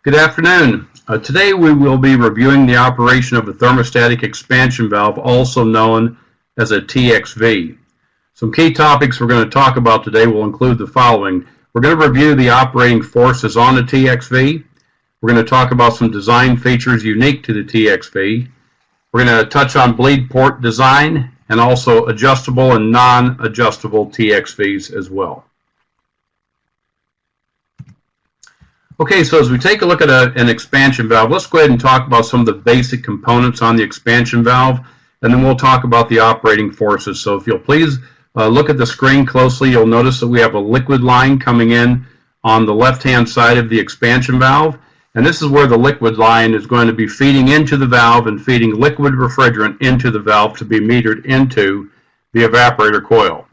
Good afternoon. Today we will be reviewing the operation of a thermostatic expansion valve, also known as a TXV. Some key topics we're going to talk about today will include the following. We're going to review the operating forces on the TXV. We're going to talk about some design features unique to the TXV. We're going to touch on bleed port design and also adjustable and non-adjustable TXVs as well. Okay, so as we take a look at an expansion valve, let's go ahead and talk about some of the basic components on the expansion valve, and then we'll talk about the operating forces. So if you'll please look at the screen closely, you'll notice that we have a liquid line coming in on the left-hand side of the expansion valve, and this is where the liquid line is going to be feeding into the valve and feeding liquid refrigerant into the valve to be metered into the evaporator coil.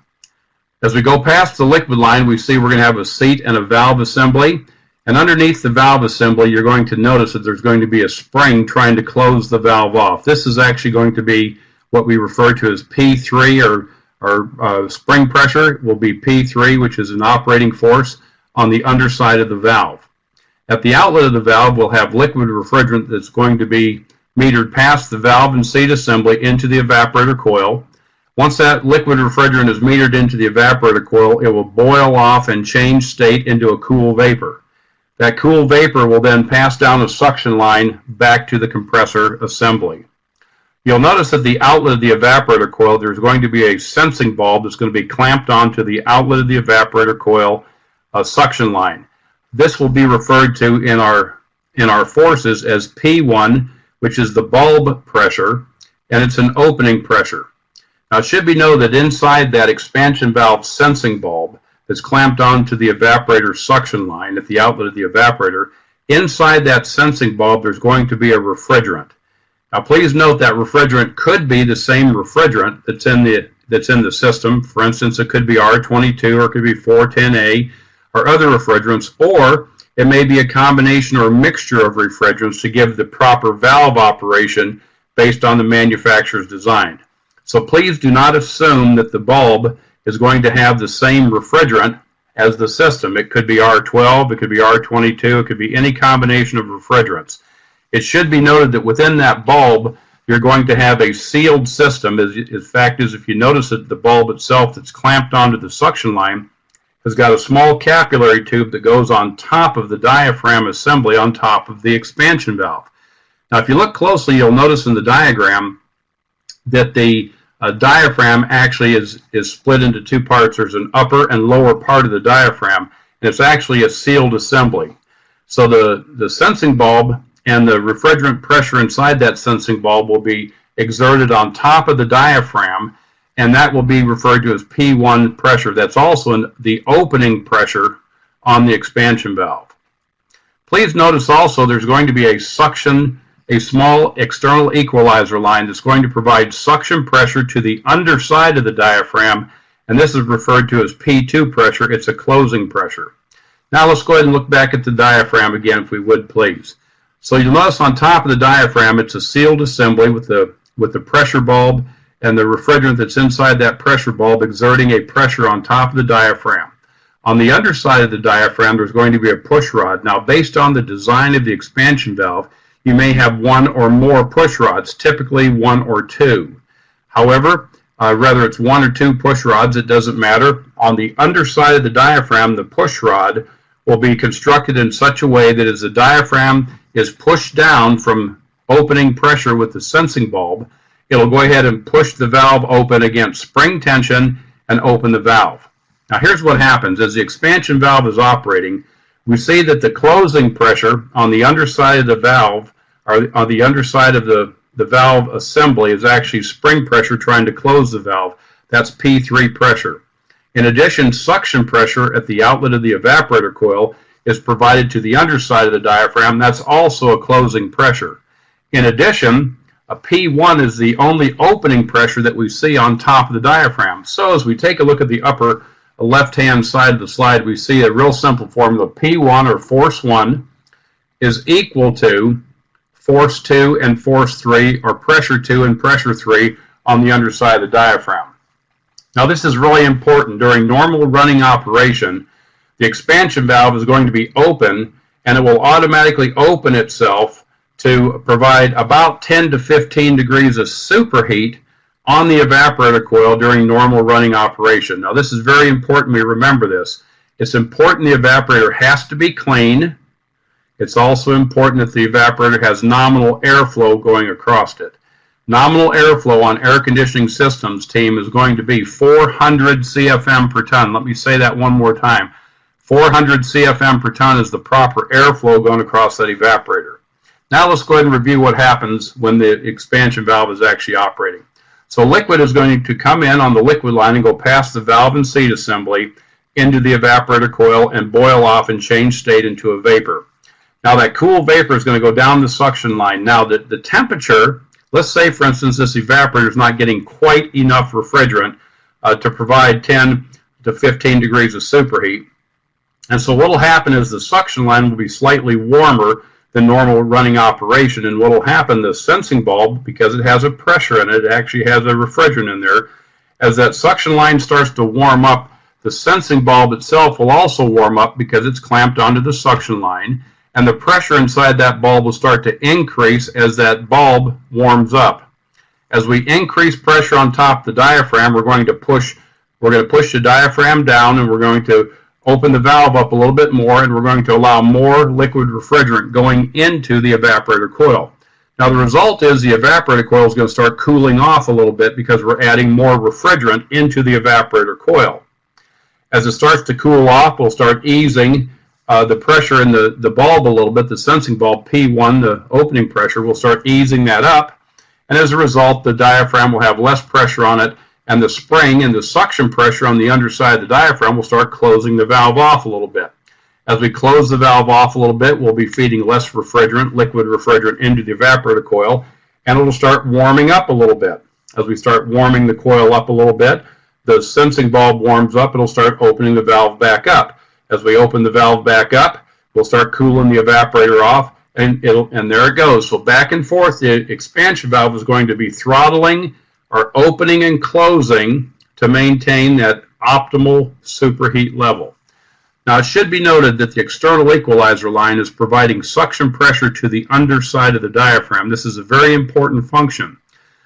As we go past the liquid line, we see we're going to have a seat and a valve assembly. And underneath the valve assembly, you're going to notice that there's going to be a spring trying to close the valve off. This is actually going to be what we refer to as P3, or spring pressure will be P3, which is an operating force on the underside of the valve. At the outlet of the valve, we'll have liquid refrigerant that's going to be metered past the valve and seat assembly into the evaporator coil. Once that liquid refrigerant is metered into the evaporator coil, it will boil off and change state into a cool vapor. That cool vapor will then pass down a suction line back to the compressor assembly. You'll notice at the outlet of the evaporator coil, there's going to be a sensing bulb that's going to be clamped onto the outlet of the evaporator coil suction line. This will be referred to in our forces as P1, which is the bulb pressure, and it's an opening pressure. Now it should be noted that inside that expansion valve sensing bulb that's clamped onto the evaporator suction line at the outlet of the evaporator, inside that sensing bulb there's going to be a refrigerant. Now please note that refrigerant could be the same refrigerant that's in the system. For instance, it could be R22 or it could be 410A or other refrigerants, or it may be a combination or a mixture of refrigerants to give the proper valve operation based on the manufacturer's design. So please do not assume that the bulb is going to have the same refrigerant as the system. It could be R12, it could be R22, it could be any combination of refrigerants. It should be noted that within that bulb, you're going to have a sealed system. In fact, if you notice that the bulb itself that's clamped onto the suction line has got a small capillary tube that goes on top of the diaphragm assembly on top of the expansion valve. Now, if you look closely, you'll notice in the diagram that the diaphragm actually is split into two parts. There's an upper and lower part of the diaphragm, and it's actually a sealed assembly. So the sensing bulb and the refrigerant pressure inside that sensing bulb will be exerted on top of the diaphragm, and that will be referred to as P1 pressure. That's also the opening pressure on the expansion valve. Please notice also there's going to be a small external equalizer line that's going to provide suction pressure to the underside of the diaphragm, and this is referred to as P2 pressure. It's a closing pressure. Now let's go ahead and look back at the diaphragm again, if we would please. So you'll notice on top of the diaphragm, it's a sealed assembly with the pressure bulb and the refrigerant that's inside that pressure bulb exerting a pressure on top of the diaphragm. On the underside of the diaphragm, there's going to be a push rod. Now, based on the design of the expansion valve, you may have one or more push rods, typically one or two. However, whether it's one or two push rods, it doesn't matter. On the underside of the diaphragm, the push rod will be constructed in such a way that as the diaphragm is pushed down from opening pressure with the sensing bulb, it'll go ahead and push the valve open against spring tension and open the valve. Now here's what happens. As the expansion valve is operating, we see that the closing pressure on the underside of the valve, or on the underside of the valve assembly, is actually spring pressure trying to close the valve. That's P3 pressure. In addition, suction pressure at the outlet of the evaporator coil is provided to the underside of the diaphragm. That's also a closing pressure. In addition, a P1 is the only opening pressure that we see on top of the diaphragm. So as we take a look at the upper left-hand side of the slide, we see a real simple formula. P1, or force 1, is equal to force 2 and force 3, or pressure 2 and pressure 3 on the underside of the diaphragm. Now this is really important. During normal running operation, the expansion valve is going to be open and it will automatically open itself to provide about 10 to 15 degrees of superheat on the evaporator coil during normal running operation. Now, this is very important we remember this. It's important the evaporator has to be clean. It's also important that the evaporator has nominal airflow going across it. Nominal airflow on air conditioning systems, team, is going to be 400 CFM per ton. Let me say that one more time. 400 CFM per ton is the proper airflow going across that evaporator. Now let's go ahead and review what happens when the expansion valve is actually operating. So liquid is going to come in on the liquid line and go past the valve and seat assembly into the evaporator coil and boil off and change state into a vapor. Now that cool vapor is going to go down the suction line. Now the temperature, let's say for instance this evaporator is not getting quite enough refrigerant to provide 10 to 15 degrees of superheat. And so what will happen is the suction line will be slightly warmer than normal running operation, and what will happen, the sensing bulb, because it has a pressure in it, it actually has a refrigerant in there, as that suction line starts to warm up, the sensing bulb itself will also warm up because it's clamped onto the suction line, and the pressure inside that bulb will start to increase as that bulb warms up. As we increase pressure on top of the diaphragm, we're going to push the diaphragm down, and we're going to open the valve up a little bit more, and we're going to allow more liquid refrigerant going into the evaporator coil. Now the result is the evaporator coil is going to start cooling off a little bit because we're adding more refrigerant into the evaporator coil. As it starts to cool off, we'll start easing the pressure in the bulb a little bit, the sensing bulb P1, the opening pressure, we'll start easing that up, and as a result the diaphragm will have less pressure on it, and the spring and the suction pressure on the underside of the diaphragm will start closing the valve off a little bit. As we close the valve off a little bit, we'll be feeding less refrigerant, liquid refrigerant, into the evaporator coil, and it'll start warming up a little bit. As we start warming the coil up a little bit, the sensing bulb warms up, it'll start opening the valve back up. As we open the valve back up, we'll start cooling the evaporator off, and there it goes. So back and forth, the expansion valve is going to be throttling or opening and closing to maintain that optimal superheat level. Now it should be noted that the external equalizer line is providing suction pressure to the underside of the diaphragm. This is a very important function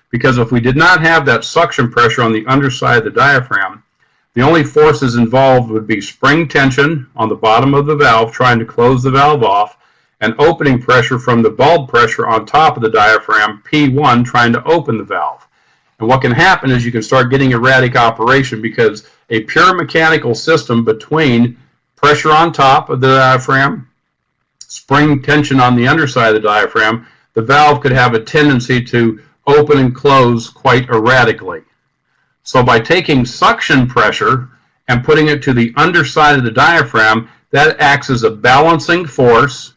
because if we did not have that suction pressure on the underside of the diaphragm, the only forces involved would be spring tension on the bottom of the valve trying to close the valve off, and opening pressure from the bulb pressure on top of the diaphragm P1 trying to open the valve. And what can happen is you can start getting erratic operation because a pure mechanical system between pressure on top of the diaphragm, spring tension on the underside of the diaphragm, the valve could have a tendency to open and close quite erratically. So by taking suction pressure and putting it to the underside of the diaphragm, that acts as a balancing force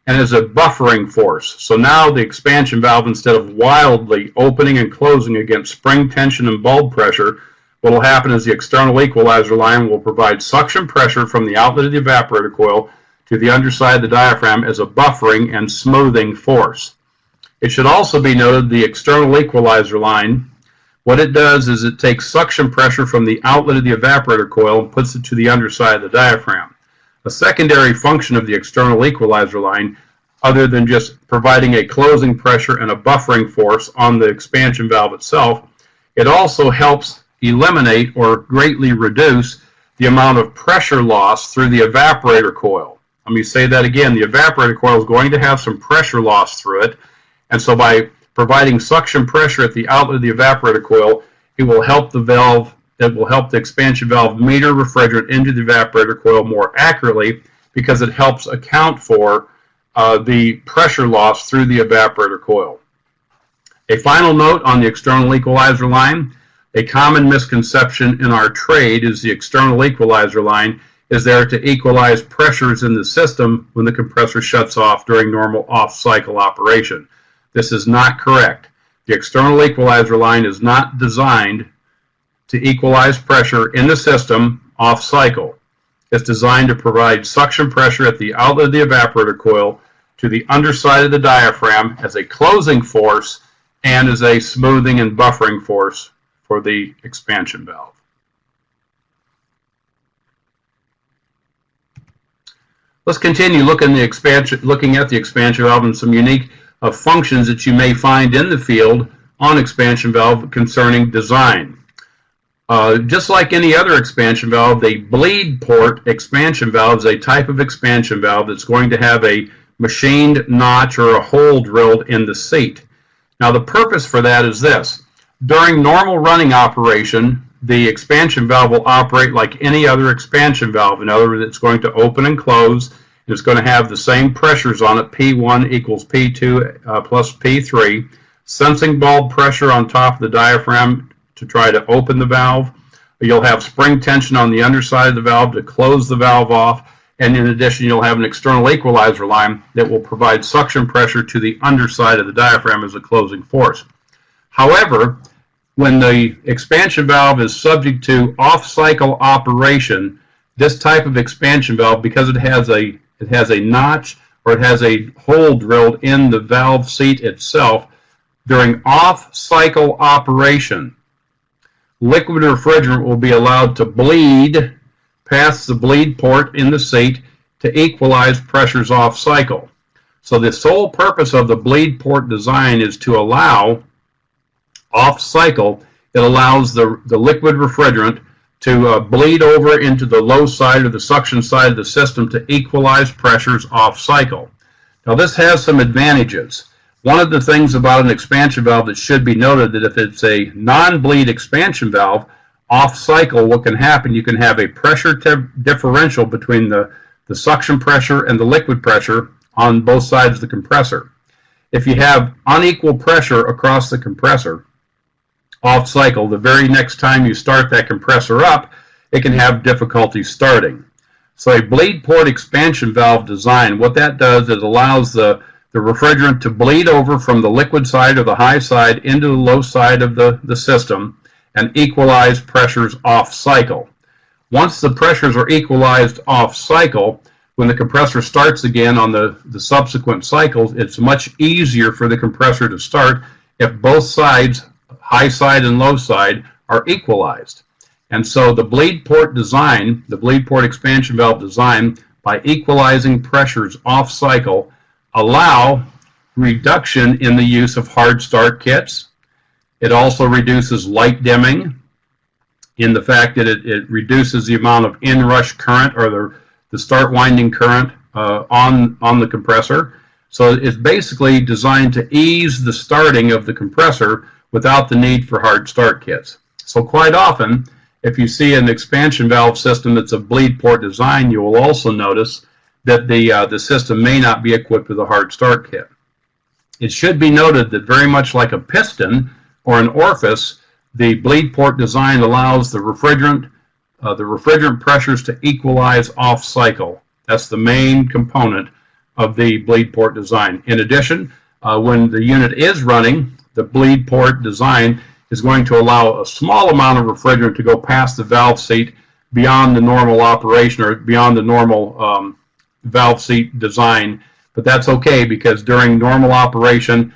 and as a buffering force. So now the expansion valve, instead of wildly opening and closing against spring tension and bulb pressure, what will happen is the external equalizer line will provide suction pressure from the outlet of the evaporator coil to the underside of the diaphragm as a buffering and smoothing force. It should also be noted the external equalizer line, what it does is it takes suction pressure from the outlet of the evaporator coil and puts it to the underside of the diaphragm. A secondary function of the external equalizer line, other than just providing a closing pressure and a buffering force on the expansion valve itself, it also helps eliminate or greatly reduce the amount of pressure loss through the evaporator coil. Let me say that again. The evaporator coil is going to have some pressure loss through it, and so by providing suction pressure at the outlet of the evaporator coil, it will help the valve, it will help the expansion valve meter refrigerant into the evaporator coil more accurately because it helps account for the pressure loss through the evaporator coil. A final note on the external equalizer line. A common misconception in our trade is the external equalizer line is there to equalize pressures in the system when the compressor shuts off during normal off-cycle operation. This is not correct. The external equalizer line is not designed to equalize pressure in the system off-cycle. It's designed to provide suction pressure at the outlet of the evaporator coil to the underside of the diaphragm as a closing force and as a smoothing and buffering force for the expansion valve. Let's continue looking at the expansion valve and some unique functions that you may find in the field on expansion valve concerning design. Just like any other expansion valve, the bleed port expansion valve is a type of expansion valve that's going to have a machined notch or a hole drilled in the seat. Now the purpose for that is this. During normal running operation, the expansion valve will operate like any other expansion valve. In other words, it's going to open and close. It's going to have the same pressures on it, P1 equals P2 plus P3, sensing bulb pressure on top of the diaphragm to try to open the valve. You'll have spring tension on the underside of the valve to close the valve off, and in addition you'll have an external equalizer line that will provide suction pressure to the underside of the diaphragm as a closing force. However, when the expansion valve is subject to off-cycle operation, this type of expansion valve, because it has a notch or it has a hole drilled in the valve seat itself, during off-cycle operation, liquid refrigerant will be allowed to bleed past the bleed port in the seat to equalize pressures off-cycle. So the sole purpose of the bleed port design is to allow off-cycle. It allows the liquid refrigerant to bleed over into the low side or the suction side of the system to equalize pressures off-cycle. Now this has some advantages. One of the things about an expansion valve that should be noted that if it's a non-bleed expansion valve, off-cycle, what can happen, you can have a pressure differential between the suction pressure and the liquid pressure on both sides of the compressor. If you have unequal pressure across the compressor, off-cycle, the very next time you start that compressor up, it can have difficulty starting. So a bleed port expansion valve design, what that does is it allows the refrigerant to bleed over from the liquid side or the high side into the low side of the system and equalize pressures off-cycle. Once the pressures are equalized off-cycle, when the compressor starts again on the subsequent cycles, it's much easier for the compressor to start if both sides, high side and low side, are equalized. And so the bleed port design, the bleed port expansion valve design, by equalizing pressures off-cycle, allow reduction in the use of hard start kits. It also reduces light dimming in the fact that it reduces the amount of inrush current or the start winding current on the compressor. So it's basically designed to ease the starting of the compressor without the need for hard start kits. So quite often, if you see an expansion valve system that's a bleed port design, you will also notice that the system may not be equipped with a hard start kit. It should be noted that very much like a piston or an orifice, the bleed port design allows the refrigerant pressures to equalize off-cycle. That's the main component of the bleed port design. In addition, when the unit is running, the bleed port design is going to allow a small amount of refrigerant to go past the valve seat beyond the normal operation or beyond the normal valve seat design, but that's okay because during normal operation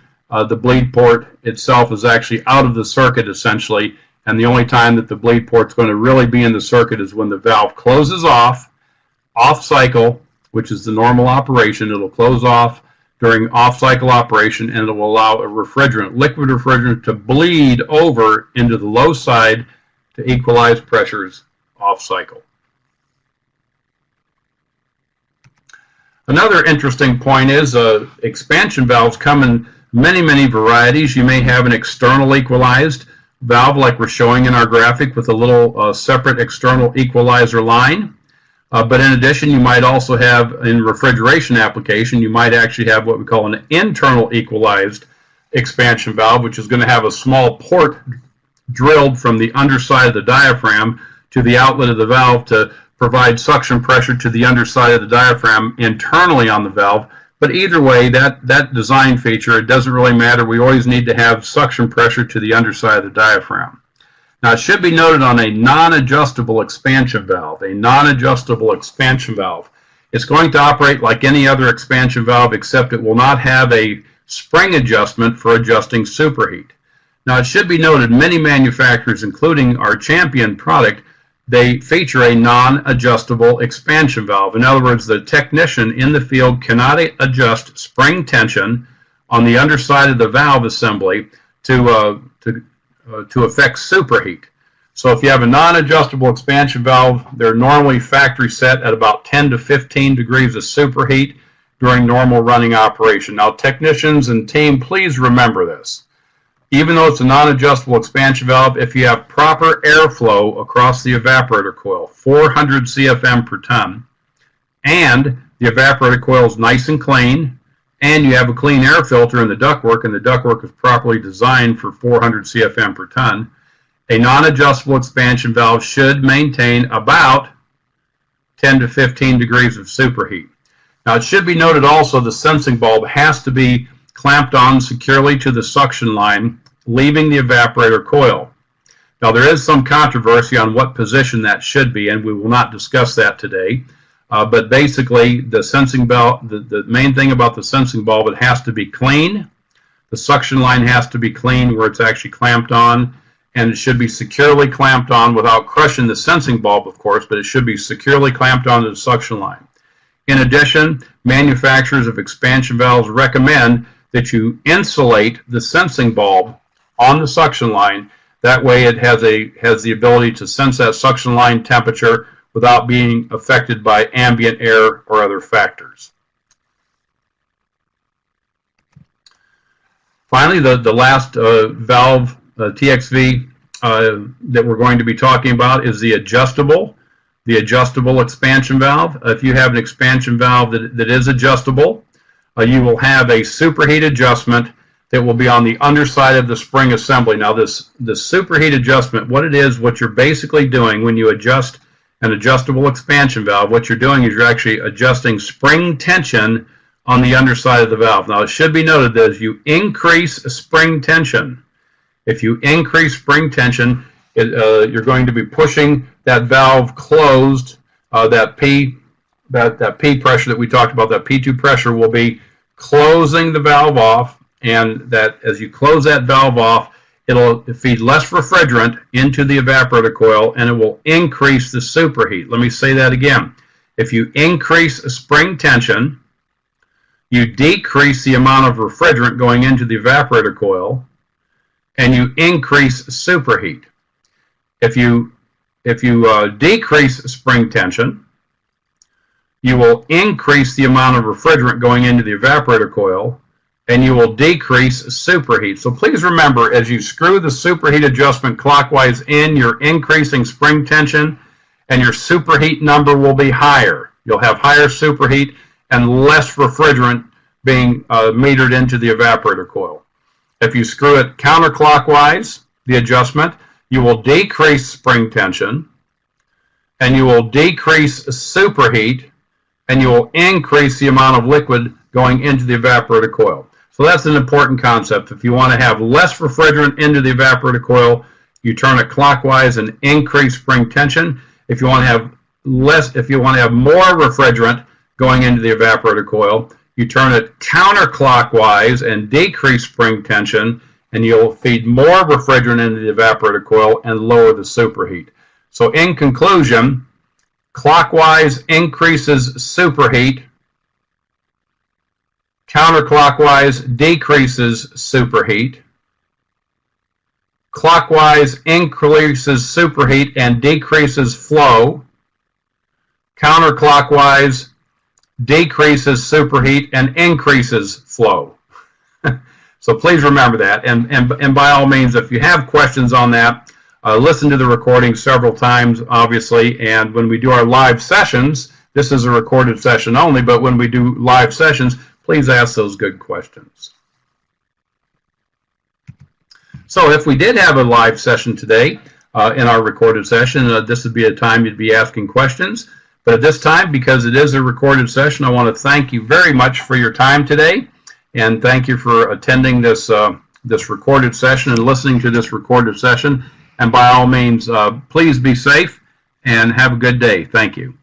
the bleed port itself is actually out of the circuit essentially, and the only time that the bleed port is going to really be in the circuit is when the valve closes off-cycle, which is the normal operation. It'll close off during off-cycle operation, and it will allow a liquid refrigerant to bleed over into the low side to equalize pressures off-cycle. Another interesting point is expansion valves come in many varieties. You may have an external equalized valve like we're showing in our graphic with a little separate external equalizer line. But in addition, you might also have, in refrigeration application, you might actually have what we call an internal equalized expansion valve, which is going to have a small port drilled from the underside of the diaphragm to the outlet of the valve to provide suction pressure to the underside of the diaphragm internally on the valve. But either way, that design feature, it doesn't really matter. We always need to have suction pressure to the underside of the diaphragm. Now, it should be noted on a non-adjustable expansion valve. A non-adjustable expansion valve, it's going to operate like any other expansion valve, except it will not have a spring adjustment for adjusting superheat. Now, it should be noted many manufacturers, including our Champion product, they feature a non-adjustable expansion valve. In other words, the technician in the field cannot adjust spring tension on the underside of the valve assembly to affect superheat. So if you have a non-adjustable expansion valve, they're normally factory set at about 10 to 15 degrees of superheat during normal running operation. Now, technicians and team, please remember this. Even though it's a non-adjustable expansion valve, if you have proper airflow across the evaporator coil, 400 CFM per ton, and the evaporator coil is nice and clean, and you have a clean air filter in the ductwork, and the ductwork is properly designed for 400 CFM per ton, a non-adjustable expansion valve should maintain about 10 to 15 degrees of superheat. Now, it should be noted also the sensing bulb has to be clamped on securely to the suction line, leaving the evaporator coil. Now, there is some controversy on what position that should be, and we will not discuss that today. But basically, the sensing bulb, the main thing about the sensing bulb, it has to be clean. The suction line has to be clean where it's actually clamped on, and it should be securely clamped on without crushing the sensing bulb, of course, but it should be securely clamped onto the suction line. In addition, manufacturers of expansion valves recommend that you insulate the sensing bulb on the suction line. That way it has the ability to sense that suction line temperature without being affected by ambient air or other factors. Finally, the last valve, TXV, that we're going to be talking about is the adjustable expansion valve. If you have an expansion valve that is adjustable, you will have a superheat adjustment that will be on the underside of the spring assembly. Now, this superheat adjustment, what you're basically doing when you adjust an adjustable expansion valve, what you're doing is you're actually adjusting spring tension on the underside of the valve. Now, it should be noted that as you increase spring tension, if you increase spring tension, you're going to be pushing that valve closed. That P pressure that we talked about, that P2 pressure, will be closing the valve off, and that as you close that valve off, it'll feed less refrigerant into the evaporator coil, and it will increase the superheat. Let me say that again. If you increase spring tension, you decrease the amount of refrigerant going into the evaporator coil, and you increase superheat. If you decrease spring tension, you will increase the amount of refrigerant going into the evaporator coil, and you will decrease superheat. So please remember, as you screw the superheat adjustment clockwise in, you're increasing spring tension, and your superheat number will be higher. You'll have higher superheat and less refrigerant being metered into the evaporator coil. If you screw it counterclockwise, the adjustment, you will decrease spring tension, and you will decrease superheat, and you will increase the amount of liquid going into the evaporator coil. So that's an important concept. If you want to have less refrigerant into the evaporator coil, you turn it clockwise and increase spring tension. If you want to have more refrigerant going into the evaporator coil, you turn it counterclockwise and decrease spring tension, and you'll feed more refrigerant into the evaporator coil and lower the superheat. So in conclusion, clockwise increases superheat, counterclockwise decreases superheat, clockwise increases superheat and decreases flow, counterclockwise decreases superheat and increases flow. So please remember that, and by all means, if you have questions on that, listen to the recording several times, obviously, and when we do our live sessions, this is a recorded session only, but when we do live sessions, please ask those good questions. So if we did have a live session today in our recorded session, this would be a time you'd be asking questions. But at this time, because it is a recorded session, I want to thank you very much for your time today, and thank you for attending this recorded session and listening to this recorded session. And by all means, please be safe and have a good day. Thank you.